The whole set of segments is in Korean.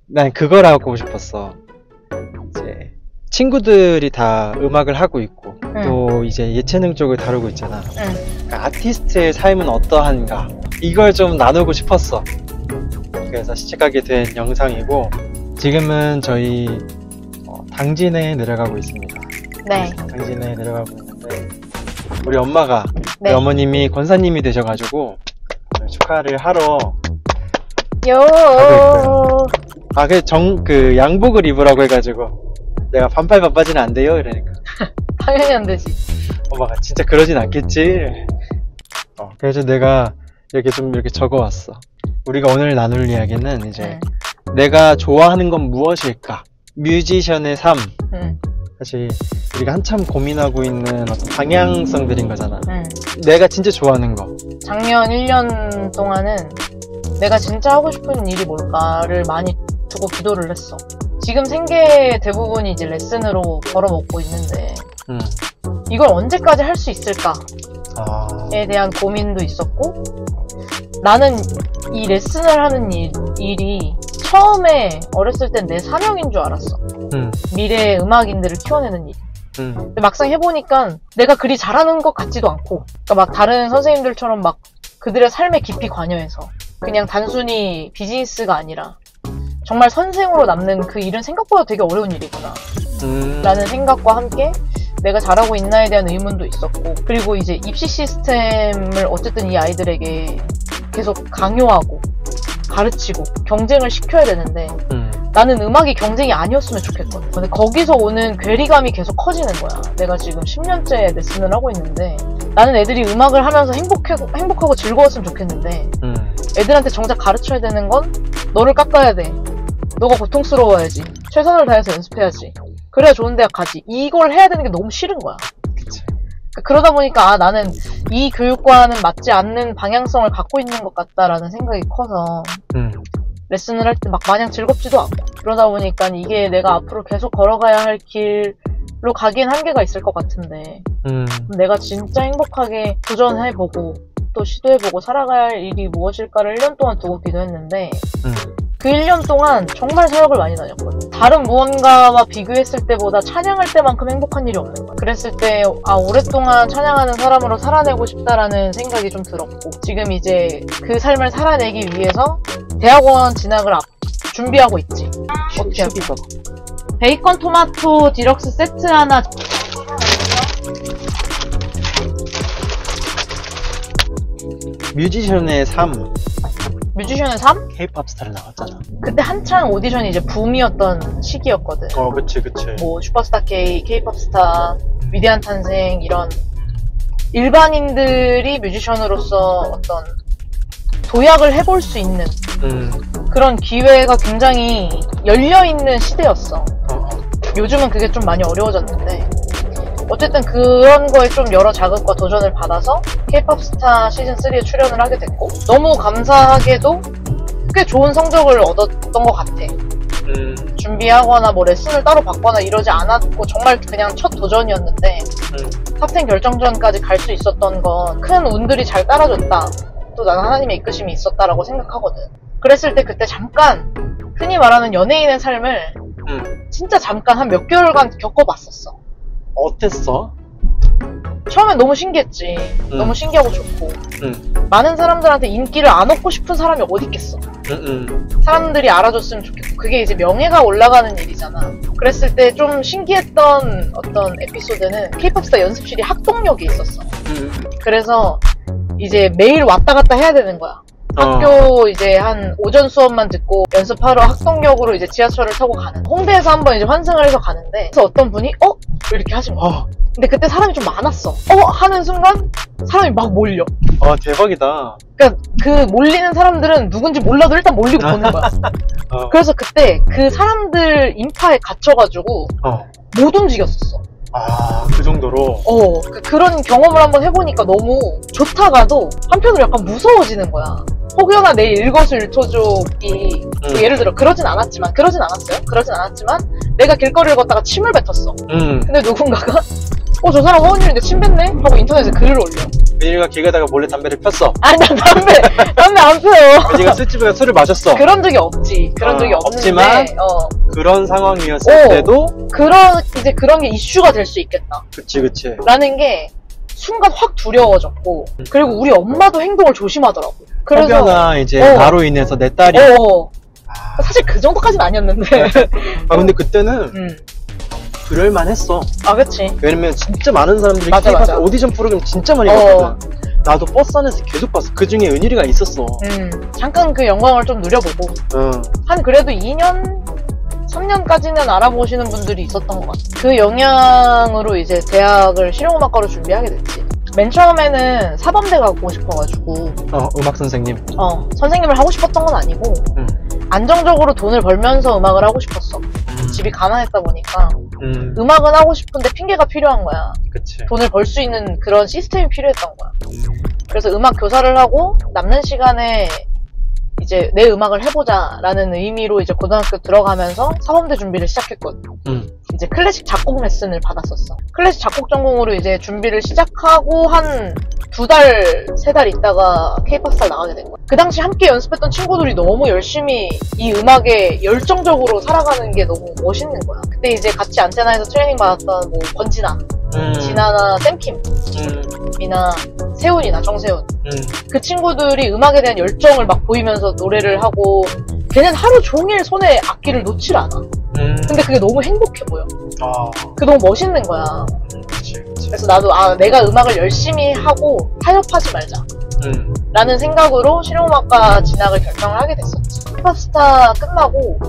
난 그걸 하고 싶었어. 이제 친구들이 다 음악을 하고 있고 또 이제 예체능 쪽을 다루고 있잖아. 그러니까 아티스트의 삶은 어떠한가 이걸 좀 나누고 싶었어. 그래서 시작하게 된 영상이고 지금은 저희 당진에 내려가고 있습니다. 네. 당진에 내려가고 있는데 우리 엄마가 네. 우리 어머님이 권사님이 되셔가지고 축하를 하러 요. 그 양복을 입으라고 해가지고 내가 반팔 반바지는 안 돼요 이러니까 당연히 안 되지. 엄마가 진짜 그러진 않겠지. 그래서 내가 이렇게 적어왔어. 우리가 오늘 나눌 이야기는 이제 내가 좋아하는 건 무엇일까? 뮤지션의 삶. 사실 우리가 한참 고민하고 있는 어떤 방향성들인 거잖아. 내가 진짜 좋아하는 거. 작년 1년 동안은 내가 진짜 하고 싶은 일이 뭘까를 많이 두고 기도를 했어. 지금 생계 대부분이 이제 레슨으로 벌어먹고 있는데 이걸 언제까지 할 수 있을까에 대한 고민도 있었고, 나는 이 레슨을 하는 일이 처음에 어렸을 땐 내 사명인 줄 알았어. 미래의 음악인들을 키워내는 일. 근데 막상 해보니까 내가 그리 잘하는 것 같지도 않고, 그러니까 막 다른 선생님들처럼 막 그들의 삶에 깊이 관여해서 그냥 단순히 비즈니스가 아니라 정말 선생으로 남는 그 일은 생각보다 되게 어려운 일이구나 라는 생각과 함께 내가 잘하고 있나에 대한 의문도 있었고, 그리고 이제 입시 시스템을 어쨌든 이 아이들에게 계속 강요하고 가르치고 경쟁을 시켜야 되는데 나는 음악이 경쟁이 아니었으면 좋겠거든. 근데 거기서 오는 괴리감이 계속 커지는 거야. 내가 지금 10년째 레슨을 하고 있는데 나는 애들이 음악을 하면서 행복하고 즐거웠으면 좋겠는데 애들한테 정작 가르쳐야 되는 건 너를 깎아야 돼. 너가 고통스러워야지. 최선을 다해서 연습해야지. 그래야 좋은 대학 가지. 이걸 해야 되는 게 너무 싫은 거야. 그러다 보니까 나는 이 교육과는 맞지 않는 방향성을 갖고 있는 것 같다라는 생각이 커서 레슨을 할 때 막 마냥 즐겁지도 않고, 그러다 보니까 이게 내가 앞으로 계속 걸어가야 할 길로 가기엔 한계가 있을 것 같은데 내가 진짜 행복하게 도전해보고 또 시도해보고 살아가야 할 일이 무엇일까를 1년 동안 두고 기도했는데 그 1년 동안 정말 사역을 많이 다녔거든. 다른 무언가와 비교했을 때보다 찬양할 때만큼 행복한 일이 없는 거야. 그랬을 때 오랫동안 찬양하는 사람으로 살아내고 싶다라는 생각이 좀 들었고, 지금 이제 그 삶을 살아내기 위해서 대학원 진학을 준비하고 있지. 어떻게 할까? 베이컨 토마토 디럭스 세트 하나. 뮤지션의 삶. 뮤지션의 삶? K-pop 스타를 나왔잖아. 그때 한창 오디션이 이제 붐이었던 시기였거든. 그치. 뭐 슈퍼스타 K, K-pop 스타, 위대한 탄생 이런 일반인들이 뮤지션으로서 어떤 도약을 해볼 수 있는 그런 기회가 굉장히 열려있는 시대였어. 요즘은 그게 좀 많이 어려워졌는데 어쨌든 그런 거에 좀 여러 자극과 도전을 받아서 K-pop 스타 시즌3에 출연을 하게 됐고, 너무 감사하게도 꽤 좋은 성적을 얻었던 것 같아. 준비하거나 뭐 레슨을 따로 받거나 이러지 않았고 정말 그냥 첫 도전이었는데 탑10 결정전까지 갈 수 있었던 건 큰 운들이 잘 따라줬다. 또 나는 하나님의 이끄심이 있었다라고 생각하거든. 그랬을 때 그때 잠깐 흔히 말하는 연예인의 삶을 진짜 잠깐 한 몇 개월간 겪어봤었어. 어땠어? 처음엔 너무 신기했지. 너무 신기하고 좋고 많은 사람들한테 인기를 안 얻고 싶은 사람이 어디 있겠어. 사람들이 알아줬으면 좋겠고, 그게 이제 명예가 올라가는 일이잖아. 그랬을 때 좀 신기했던 어떤 에피소드는 K-pop 스타 연습실이 학동역에 있었어. 그래서 이제 매일 왔다 갔다 해야 되는 거야. 학교 이제 한 오전 수업만 듣고 연습하러 학동역으로 이제 지하철을 타고 가는. 홍대에서 한번 이제 환승을 해서 가는데, 그래서 어떤 분이 이렇게 하신 거야. 근데 그때 사람이 좀 많았어. 하는 순간 사람이 막 몰려. 대박이다. 그러니까 그 몰리는 사람들은 누군지 몰라도 일단 몰리고 보는 거야. 그래서 그때 그 사람들 인파에 갇혀가지고 못 움직였었어. 그 정도로? 그런 경험을 한번 해보니까 너무 좋다가도 한편으로 약간 무서워지는 거야. 혹여나 내 일거수일투족이 예를 들어 그러진 않았지만 내가 길거리를 걷다가 침을 뱉었어. 근데 누군가가 저 사람 허은율인데 침 뱉네? 하고 인터넷에 글을 올려. 은율이가 길 가다가 몰래 담배를 폈어. 아니, 나 담배 안 펴요. 은율이가 술집에 가서 술을 마셨어. 그런 적이 없지. 그런 적이 없는데. 없지만, 그런 상황이었을 때도. 이제 그런 게 이슈가 될 수 있겠다. 그치. 라는 게 순간 확 두려워졌고, 그리고 우리 엄마도 행동을 조심하더라고. 그래서. 혹여나 이제 나로 인해서 내 딸이. 사실 그 정도까지는 아니었는데. 근데 그때는. 그럴만 했어. 그치. 왜냐면 진짜 많은 사람들이 맞아. 오디션 프로그램 진짜 많이 봤거든. 나도 버스 안에서 계속 봤어. 그 중에 은율이가 있었어. 잠깐 그 영광을 좀 누려보고. 한 그래도 2년, 3년까지는 알아보시는 분들이 있었던 것 같아. 그 영향으로 이제 대학을 실용음악과로 준비하게 됐지. 맨 처음에는 사범대 가고 싶어가지고. 음악 선생님. 선생님을 하고 싶었던 건 아니고. 안정적으로 돈을 벌면서 음악을 하고 싶었어. 집이 가난했다 보니까. 음악은 하고 싶은데 핑계가 필요한 거야. 그치. 돈을 벌 수 있는 그런 시스템이 필요했던 거야. 그래서 음악 교사를 하고 남는 시간에 이제 내 음악을 해보자 라는 의미로 이제 고등학교 들어가면서 사범대 준비를 시작했거든. 이제 클래식 작곡 레슨을 받았었어. 클래식 작곡 전공으로 이제 준비를 시작하고 한 2달, 3달 있다가 K-팝스타를 나가게 된 거야. 그 당시 함께 연습했던 친구들이 너무 열심히 이 음악에 열정적으로 살아가는 게 너무 멋있는 거야. 그때 이제 같이 안테나에서 트레이닝 받았던 뭐 권진아, 진아나 샘킴, 미나, 세훈이나 정세훈. 그 친구들이 음악에 대한 열정을 막 보이면서 노래를 하고 걔는 하루 종일 손에 악기를 놓질 않아. 근데 그게 너무 행복해 보여. 그게 너무 멋있는 거야. 그치. 그래서 나도 내가 음악을 열심히 하고 타협하지 말자 라는 생각으로 실용음악과 진학을 결정을 하게 됐었지. 힙합스타 끝나고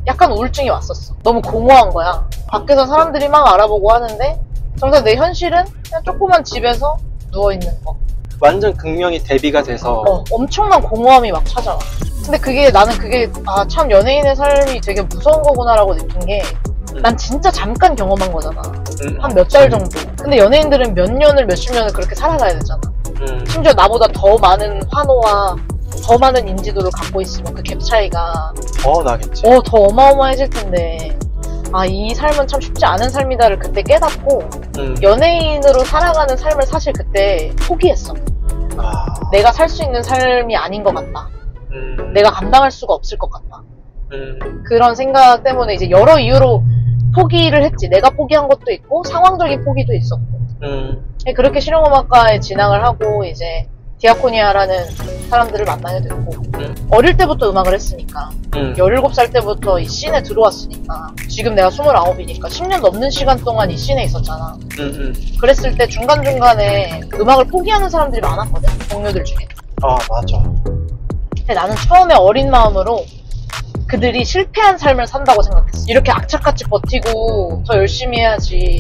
약간 우울증이 왔었어. 너무 공허한 거야. 밖에서 사람들이 막 알아보고 하는데 정작 내 현실은 그냥 조그만 집에서 누워있는 거. 완전 극명히 대비가 돼서 엄청난 공허함이 막 찾아와. 근데 나는 그게 참 연예인의 삶이 되게 무서운 거구나라고 느낀 게 난 진짜 잠깐 경험한 거잖아. 한 몇 달 정도. 근데 연예인들은 몇 년을 몇십 년을 그렇게 살아가야 되잖아. 심지어 나보다 더 많은 환호와 더 많은 인지도를 갖고 있으면 그 갭 차이가 더 나겠지. 더 어마어마해질 텐데 이 삶은 참 쉽지 않은 삶이다를 그때 깨닫고 연예인으로 살아가는 삶을 사실 그때 포기했어. 내가 살 수 있는 삶이 아닌 것 같다. 내가 감당할 수가 없을 것 같다. 그런 생각 때문에 이제 여러 이유로 포기를 했지. 내가 포기한 것도 있고 상황적인 포기도 있었고. 그렇게 실용음악과에 진학을 하고 이제 디아코니아라는 사람들을 만나게 됐고 어릴 때부터 음악을 했으니까 17살 때부터 이 씬에 들어왔으니까 지금 내가 29이니까 10년 넘는 시간 동안 이 씬에 있었잖아. 그랬을 때 중간중간에 음악을 포기하는 사람들이 많았거든. 동료들 중에. 맞아. 근데 나는 처음에 어린 마음으로 그들이 실패한 삶을 산다고 생각했어. 이렇게 악착같이 버티고 더 열심히 해야지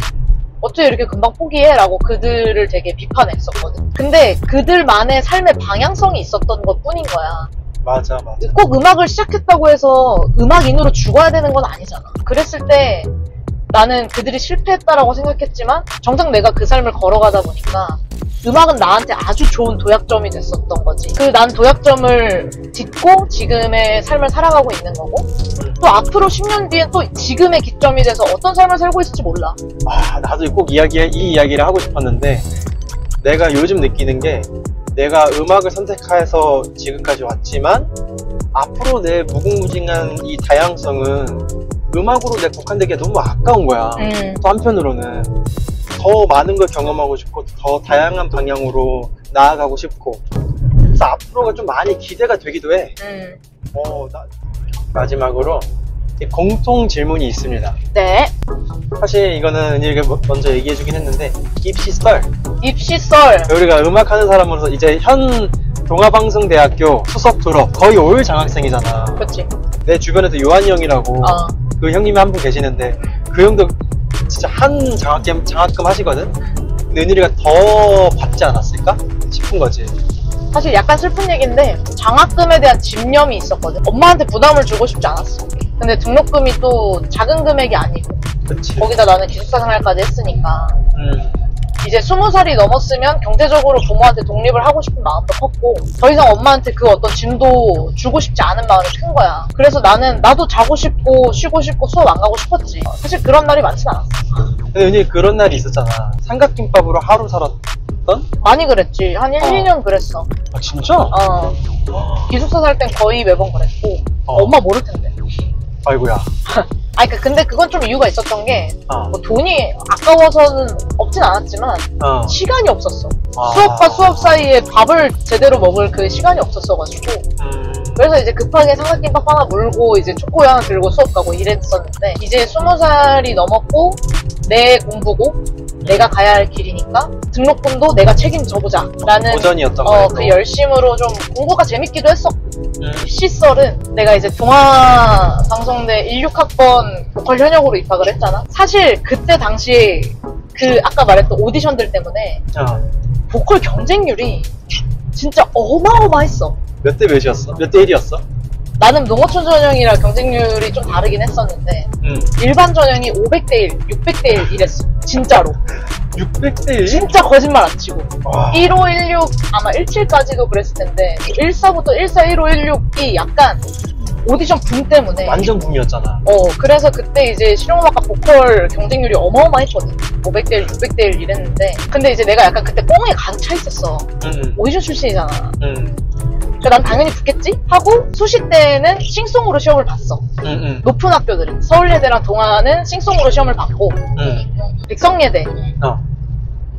어떻게 이렇게 금방 포기해? 라고 그들을 되게 비판했었거든. 근데 그들만의 삶의 방향성이 있었던 것 뿐인 거야. 맞아. 꼭 음악을 시작했다고 해서 음악인으로 죽어야 되는 건 아니잖아. 그랬을 때 나는 그들이 실패했다라고 생각했지만 정작 내가 그 삶을 걸어가다 보니까 음악은 나한테 아주 좋은 도약점이 됐었던 거지. 난 도약점을 딛고 지금의 삶을 살아가고 있는 거고 또 앞으로 10년 뒤엔 또 지금의 기점이 돼서 어떤 삶을 살고 있을지 몰라. 나도 꼭 이 이야기를 하고 싶었는데 내가 요즘 느끼는 게 내가 음악을 선택해서 지금까지 왔지만 앞으로 내 무궁무진한 이 다양성은 음악으로 내 국한되기가 너무 아까운 거야. 또 한편으로는 더 많은 걸 경험하고 싶고 더 다양한 방향으로 나아가고 싶고 그래서 앞으로가 좀 많이 기대가 되기도 해. 마지막으로 공통 질문이 있습니다. 네. 사실 이거는 은희가 먼저 얘기해주긴 했는데 입시썰. 우리가 음악하는 사람으로서 이제 현 동아방송대학교 수석 졸업 거의 올 장학생이잖아. 그치. 내 주변에도 요한이 형이라고 그 형님이 한 분 계시는데 그 형도 진짜 한 장학금 하시거든? 근데 은율이가 더 받지 않았을까? 싶은 거지. 사실 약간 슬픈 얘기인데 장학금에 대한 집념이 있었거든. 엄마한테 부담을 주고 싶지 않았어. 근데 등록금이 또 작은 금액이 아니고 그치. 거기다 나는 기숙사 생활까지 했으니까 이제 20살이 넘었으면 경제적으로 부모한테 독립을 하고 싶은 마음도 컸고 더 이상 엄마한테 그 어떤 짐도 주고 싶지 않은 마음이 큰 거야. 그래서 나도 자고 싶고 쉬고 싶고 수업 안 가고 싶었지. 사실 그런 날이 많진 않았어. 근데 은희 그런 날이 있었잖아. 삼각김밥으로 하루 살았던? 많이 그랬지. 한 1, 2년 그랬어. 아 진짜? 기숙사 살 땐 거의 매번 그랬고 엄마 모를 텐데. 아이고야. 아니 근데 그건 좀 이유가 있었던 게 뭐 돈이 아까워서는 없진 않았지만 시간이 없었어. 수업과 수업 사이에 밥을 제대로 먹을 그 시간이 없었어가지고 그래서 이제 급하게 삼각김밥 하나 물고 이제 초코우유 하나 들고 수업 가고 이랬었는데 이제 20살이 넘었고 내 공부고 내가 가야 할 길이니까 등록금도 내가 책임져보자 라는 도전이었던 거예요. 그 열심으로 좀 공부가 재밌기도 했었고 시썰은 내가 이제 동아방송대 16학번 보컬 현역으로 입학을 했잖아. 사실 그때 당시에 그 아까 말했던 오디션들 때문에 보컬 경쟁률이 진짜 어마어마했어. 몇 대 몇이었어? 몇 대 1이었어? 나는 농어촌 전형이라 경쟁률이 좀 다르긴 했었는데 일반 전형이 500대 1, 600대 1 이랬어. 진짜로 600대 1? 진짜 거짓말 안 치고 15, 16 아마 17까지도 그랬을 텐데 14부터 14, 15, 16이 약간 오디션 붐 때문에 완전 붐이었잖아. 그래서 그때 이제 실용음악과 보컬 경쟁률이 어마어마했거든. 500대 1, 600대 1 이랬는데 근데 이제 내가 약간 그때 뽕에 가득 차 있었어. 오디션 출신이잖아. 그러니까 난 당연히 붙겠지? 하고 수시 때는 싱송으로 시험을 봤어. 높은 학교들은 서울예대랑 동아는 싱송으로 시험을 봤고 백성예대,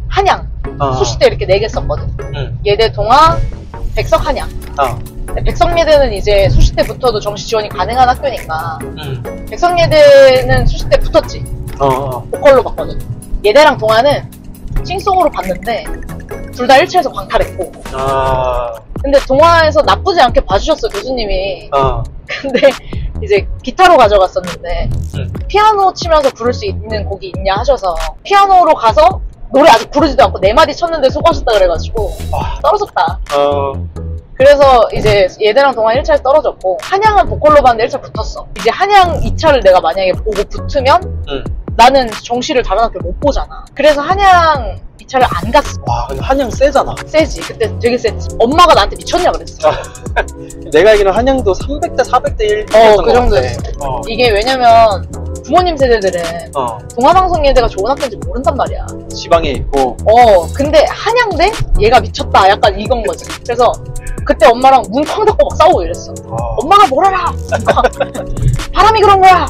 한양 수시 때 이렇게 4개 썼거든. 예대, 동아, 백석, 한양. 백성예대는 이제 수시 때 붙어도 정시 지원이 가능한 학교니까 백성예대는 수시 때 붙었지. 보컬로 봤거든. 예대랑 동아는 싱송으로 봤는데 둘 다 1차에서 광탈했고 근데 동아에서 나쁘지 않게 봐주셨어 교수님이. 근데 이제 기타로 가져갔었는데 피아노 치면서 부를 수 있는 곡이 있냐 하셔서 피아노로 가서 노래 아직 부르지도 않고 4마디 쳤는데 수고하셨다 그래가지고 떨어졌다. 그래서 이제 예대랑 동아 1차에서 떨어졌고 한양은 보컬로 봤는데 1차 붙었어. 이제 한양 2차를 내가 만약에 보고 붙으면 나는 정시를 다른 학교를 못 보잖아. 그래서 한양 2차를 안 갔어. 와 근데 한양 세잖아. 세지. 그때 되게 셌지. 엄마가 나한테 미쳤냐 그랬어. 내가 알기로는 한양도 300대 400대 1 그 정도였어. 이게 왜냐면 부모님 세대들은 동아방송예대가 좋은 학교인지 모른단 말이야. 지방에 있고 근데 한양대? 얘가 미쳤다 약간 이건 거지. 그래서 그때 엄마랑 문 쾅 닫고 막 싸우고 이랬어. 엄마가 뭘 알아. 바람이 그런 거야.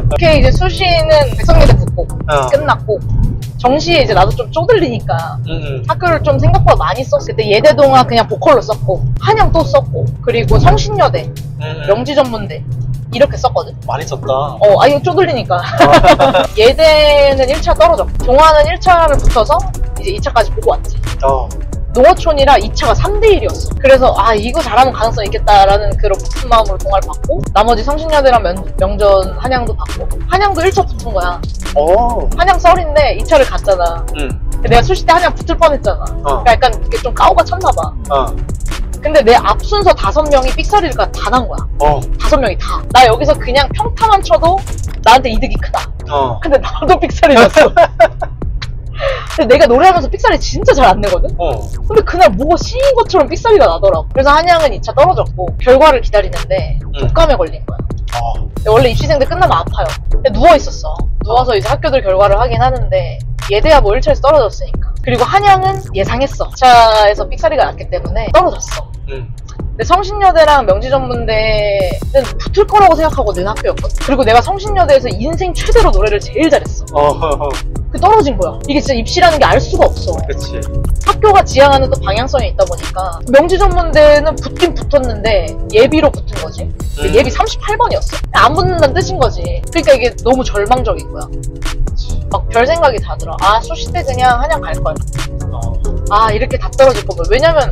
이렇게 이제 수시는 백성예대 붙고 끝났고 정시에 이제 나도 좀 쪼들리니까 학교를 좀 생각보다 많이 썼어. 그때 예대동아 그냥 보컬로 썼고 한양 또 썼고 그리고 성신여대, 명지전문대 이렇게 썼거든. 많이 썼다. 이거 쪼들리니까. 예대는 1차 떨어졌고 동아는 1차를 붙어서 이제 2차까지 보고 왔지. 농어촌이라 2차가 3대1이었어. 그래서 이거 잘하면 가능성 있겠다라는 그런 붙은 마음으로 동아를 받고 나머지 성신여대랑 명전 한양도 받고 한양도 1차 붙은 거야. 한양 썰인데 2차를 갔잖아. 내가 수시 때 한양 붙을 뻔했잖아. 그러니까 약간 그게 좀 까오가 쳤나봐. 근데 내 앞 순서 5명이 삑사리가 다 난 거야. 5명이 다. 나 여기서 그냥 평타만 쳐도 나한테 이득이 크다. 근데 나도 삑사리 났어. 근데 내가 노래하면서 삑사리 진짜 잘 안 내거든? 근데 그날 뭐가 씌인 것처럼 삑사리가 나더라고. 그래서 한양은 2차 떨어졌고 결과를 기다리는데 독감에 걸린 거야. 원래 입시생들 끝나면 아파요. 근데 누워있었어. 누워서 이제 학교들 결과를 하긴 하는데 예대야 뭐 1차에서 떨어졌으니까. 그리고 한양은 예상했어. 2차에서 삑사리가 났기 때문에 떨어졌어. 근데 성신여대랑 명지전문대는 붙을 거라고 생각하고 는 학교였거든. 그리고 내가 성신여대에서 인생 최대로 노래를 제일 잘했어. 그 떨어진 거야. 이게 진짜 입시라는 게 알 수가 없어. 그치. 학교가 지향하는 또 방향성이 있다 보니까 명지전문대는 붙긴 붙었는데 예비로 붙은 거지. 예비 38번이었어. 안 붙는다는 뜻인 거지. 그러니까 이게 너무 절망적인 거야. 막 별 생각이 다 들어. 수시 때 그냥 한양 갈걸. 이렇게 다 떨어질 거면. 왜냐면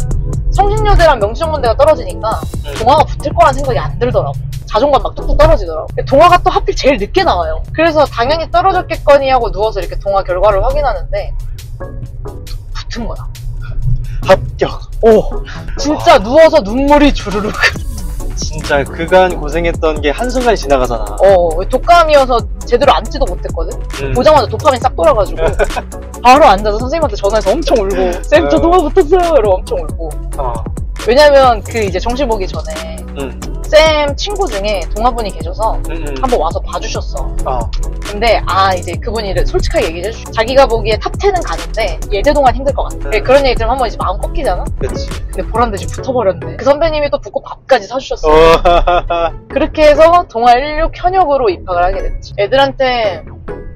성신여대랑 명지전문대가 떨어지니까 동아가 붙을 거란 생각이 안 들더라고. 자존감 막 뚝뚝 떨어지더라고. 동아가 또 하필 제일 늦게 나와요. 그래서 당연히 떨어졌겠거니 하고 누워서 이렇게 동아 결과를 확인하는데 붙은 거야. 합격. 진짜 누워서 눈물이 주르륵. 진짜 그간 고생했던 게 한순간에 지나가잖아. 독감이어서 제대로 앉지도 못했거든. 보자마자 도파민 싹 돌아가지고 바로 앉아서 선생님한테 전화해서 엄청 울고 쌤 저 동화 붙었어요 이러고 엄청 울고. 왜냐면 그 이제 정시 보기 전에 쌤 친구 중에 동화분이 계셔서 한번 와서 봐주셨어. 근데 이제 그분이 솔직하게 얘기해 주시고 자기가 보기에 탑 10은 가는데 예대동안 힘들 것 같아. 그런 얘기 들으면 한번 이제 마음 꺾이잖아. 그치. 근데 보란듯이 붙어버렸네. 그 선배님이 또 붙고 밥까지 사주셨어. 그렇게 해서 동아 16 현역으로 입학을 하게 됐지. 애들한테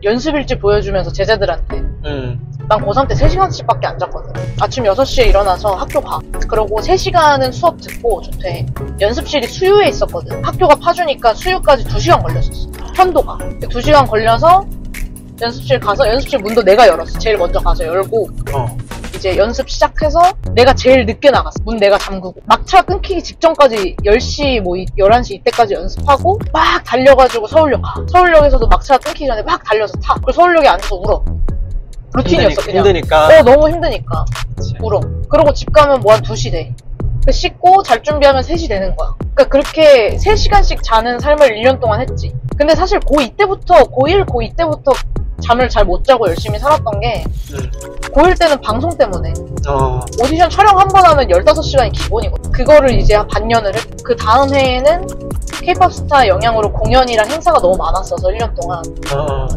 연습일지 보여주면서 제자들한테 난 고3 때 3시간씩밖에 안 잤거든. 아침 6시에 일어나서 학교 가. 그러고 3시간은 수업 듣고 좋대. 연습실이 수유에 있었거든. 학교가 파주니까 수유까지 2시간 걸렸었어. 편도가. 2시간 걸려서 연습실 가서 연습실 문도 내가 열었어. 제일 먼저 가서 열고 이제 연습 시작해서 내가 제일 늦게 나갔어. 문 내가 잠그고 막차 끊기기 직전까지 10시 뭐 11시 이때까지 연습하고 막 달려가지고 서울역 가. 서울역에서도 막차 끊기기 전에 막 달려서 타. 그리고 서울역에 앉아서 울어. 루틴이었어. 그냥 힘드니까. 너무 힘드니까 그치. 울어. 그러고 집 가면 뭐 한 2시 돼. 씻고 잘 준비하면 3시 되는 거야. 그러니까 그렇게 3시간씩 자는 삶을 1년 동안 했지. 근데 사실 고2 때부터 고1, 고2 때부터 잠을 잘 못 자고 열심히 살았던 게 고1 때는 방송 때문에 오디션 촬영 한 번 하면 15시간이 기본이거든. 그거를 이제 한 반년을 했고 그 다음 해에는 K-POP 스타 영향으로 공연이랑 행사가 너무 많았어서 1년 동안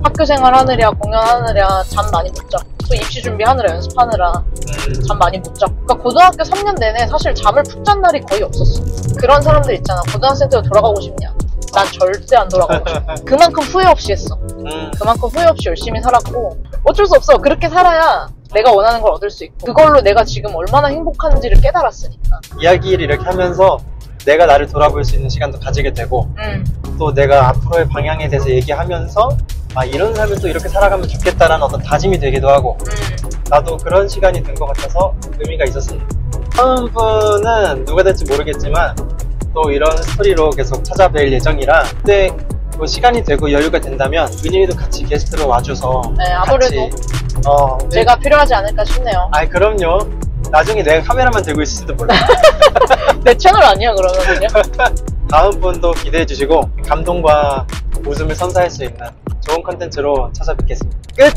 학교 생활 하느랴 공연하느랴 잠 많이 못 자고 또 입시 준비하느라 연습하느라 잠 많이 못 자고. 그러니까 고등학교 3년 내내 사실 잠을 푹 잔 날이 거의 없었어. 그런 사람들 있잖아. 고등학생 때로 돌아가고 싶냐? 난 절대 안 돌아가고 싶어. 그만큼 후회 없이 했어. 그만큼 후회 없이 열심히 살았고 어쩔 수 없어. 그렇게 살아야 내가 원하는 걸 얻을 수 있고 그걸로 내가 지금 얼마나 행복한지를 깨달았으니까. 이야기를 이렇게 하면서 내가 나를 돌아볼 수 있는 시간도 가지게 되고 또 내가 앞으로의 방향에 대해서 얘기하면서 이런 삶을 또 이렇게 살아가면 좋겠다라는 어떤 다짐이 되기도 하고 나도 그런 시간이 된 것 같아서 의미가 있었습니다. 다음 분은 누가 될지 모르겠지만 또 이런 스토리로 계속 찾아뵐 예정이라 그때 뭐 시간이 되고 여유가 된다면 은인이도 같이 게스트로 와줘서 네, 아무래도 같이, 제가 필요하지 않을까 싶네요. 그럼요. 나중에 내가 카메라만 들고 있을지도 몰라. 내 채널 아니야 그러면 그냥. 다음 분도 기대해 주시고 감동과 웃음을 선사할 수 있는 좋은 컨텐츠로 찾아뵙겠습니다. 끝!